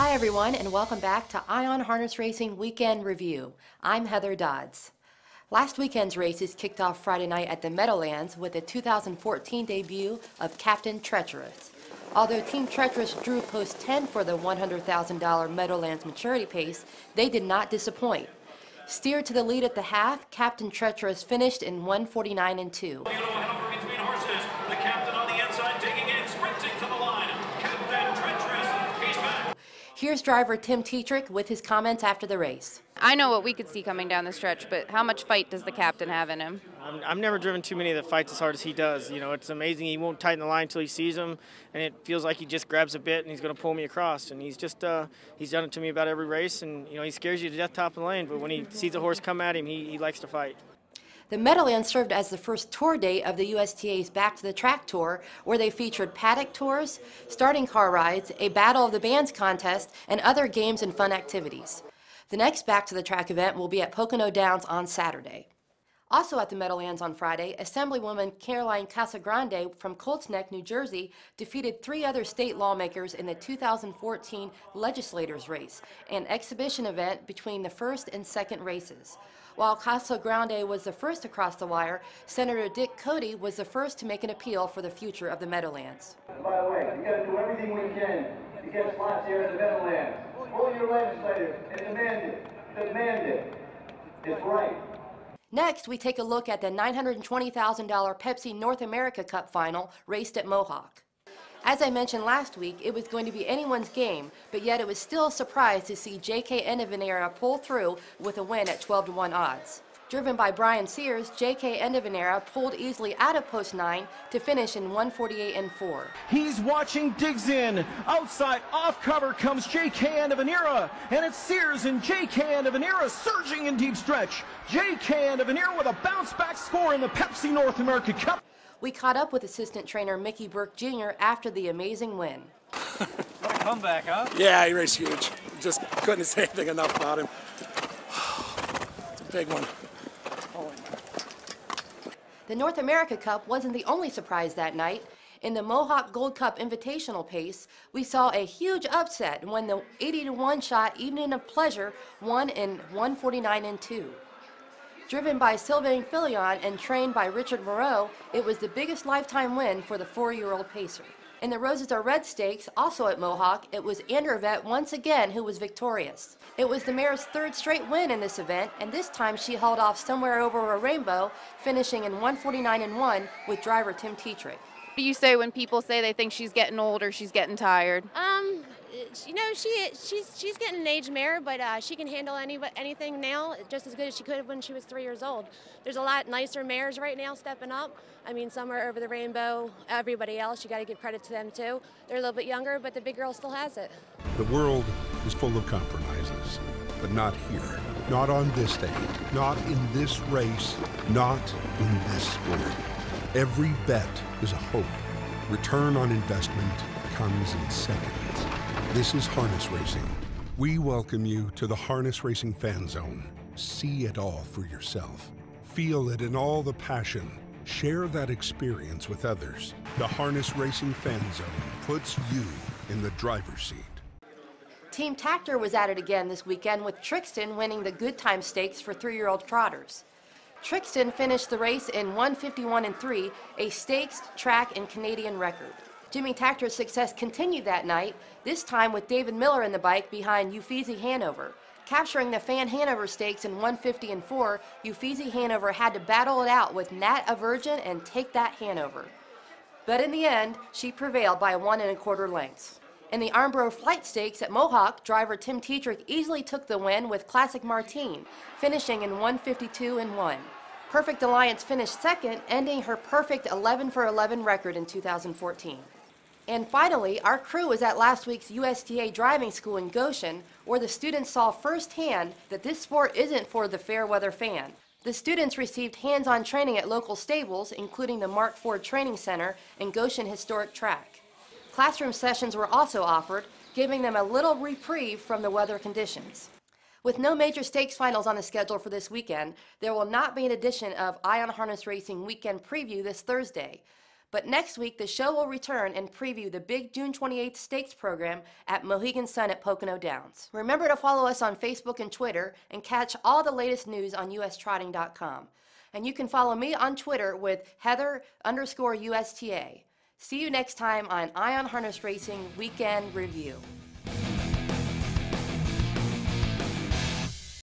Hi everyone, and welcome back to Ion Harness Racing Weekend Review. I'm Heather Dodds. Last weekend's races kicked off Friday night at the Meadowlands with the 2014 debut of Captaintreacherous. Although Team Treacherous drew post 10 for the $100,000 Meadowlands Maturity pace, they did not disappoint. Steered to the lead at the half, Captaintreacherous finished in 1:49 and 2. Between horses, the captain on the inside digging in, sprinting to the line. Captaintreacherous, he's back. Here's driver Tim Tetrick with his comments after the race. I know what we could see coming down the stretch, but how much fight does the captain have in him? I've never driven too many that fights as hard as he does. You know, it's amazing. He won't tighten the line until he sees him, and it feels like he just grabs a bit and he's going to pull me across. And he's just he's done it to me about every race, and you know, he scares you to death top of the lane. But when he sees a horse come at him, he likes to fight. The Meadowlands served as the first tour date of the USTA's Back to the Track Tour, where they featured paddock tours, starting car rides, a Battle of the Bands contest, and other games and fun activities. The next Back to the Track event will be at Pocono Downs on Saturday. Also at the Meadowlands on Friday, Assemblywoman Caroline Casagrande from Colts Neck, New Jersey, defeated 3 other state lawmakers in the 2014 legislators race, an exhibition event between the first and second races. While Casagrande was the first to cross the wire, Senator Dick Cody was the first to make an appeal for the future of the Meadowlands. And by the way, we got to do everything we can to get slots here at the Meadowlands. Pull your legislators and demand it. Demand it. It's right. Next, we take a look at the $920,000 Pepsi North America Cup final raced at Mohawk. As I mentioned last week, it was going to be anyone's game, but yet it was still a surprise to see JK Endofanera pull through with a win at 12-to-1 odds. Driven by Brian Sears, JK Endofanera pulled easily out of post 9 to finish in 1:48 and 4. He's watching, digs in. Outside, off cover comes JK Endofanera, and it's Sears and JK Endofanera surging in deep stretch. JK Endofanera with a bounce-back score in the Pepsi North America Cup. We caught up with assistant trainer Mickey Burke Jr. after the amazing win. What a comeback, huh? Yeah, he raced huge. Just couldn't say anything enough about him. It's a big one. The North America Cup wasn't the only surprise that night. In the Mohawk Gold Cup Invitational pace, we saw a huge upset when the 80-to-1 shot Evening of Pleasure won in 1:49 and 2. Driven by Sylvain Filion and trained by Richard Moreau, it was the biggest lifetime win for the 4-year-old pacer. In the Roses Are Red Stakes, also at Mohawk, it was Andrevet once again who was victorious. It was the mare's 3rd straight win in this event, and this time she hauled off somewhere over a rainbow, finishing in 1:49 and 1 with driver Tim Tetrick. What do you say when people say they think she's getting old or she's getting tired? You know, she's getting an age mare, but she can handle anything now just as good as she could when she was 3 years old. There's a lot nicer mares right now stepping up. I mean, some are over the rainbow. Everybody else, you got to give credit to them too. They're a little bit younger, but the big girl still has it. The world is full of compromises, but not here. Not on this stage, not in this race, not in this sport. Every bet is a hope. Return on investment comes in seconds. This is harness racing. We welcome you to the Harness Racing Fan Zone. See it all for yourself. Feel it in all the passion. Share that experience with others. The Harness Racing Fan Zone puts you in the driver's seat. Team Tactor was at it again this weekend with Trixton winning the Good Time Stakes for 3-year-old trotters. Trixton finished the race in 1:51 and 3, a stakes, track, and Canadian record. Jimmy Tactor's success continued that night, this time with David Miller in the bike behind Uffizi Hanover. Capturing the Fan Hanover Stakes in 1:50 and 4, Uffizi Hanover had to battle it out with Nat a Virgin and Take That Hanover. But in the end, she prevailed by 1 1/4 lengths. In the Armbro Flight Stakes at Mohawk, driver Tim Tetrick easily took the win with Classic Martine, finishing in 1:52 and 1. Perfect Alliance finished second, ending her perfect 11 for 11 record in 2014. And finally, our crew was at last week's USTA driving school in Goshen, where the students saw firsthand that this sport isn't for the fair weather fan. The students received hands-on training at local stables, including the Mark Ford Training Center and Goshen Historic Track. Classroom sessions were also offered, giving them a little reprieve from the weather conditions. With no major stakes finals on the schedule for this weekend, there will not be an edition of Ion Harness Racing Weekend Preview this Thursday. But next week, the show will return and preview the big June 28th stakes program at Mohegan Sun at Pocono Downs. Remember to follow us on Facebook and Twitter and catch all the latest news on ustrotting.com. And you can follow me on Twitter with Heather_USTA. See you next time on Ion Harness Racing Weekend Review.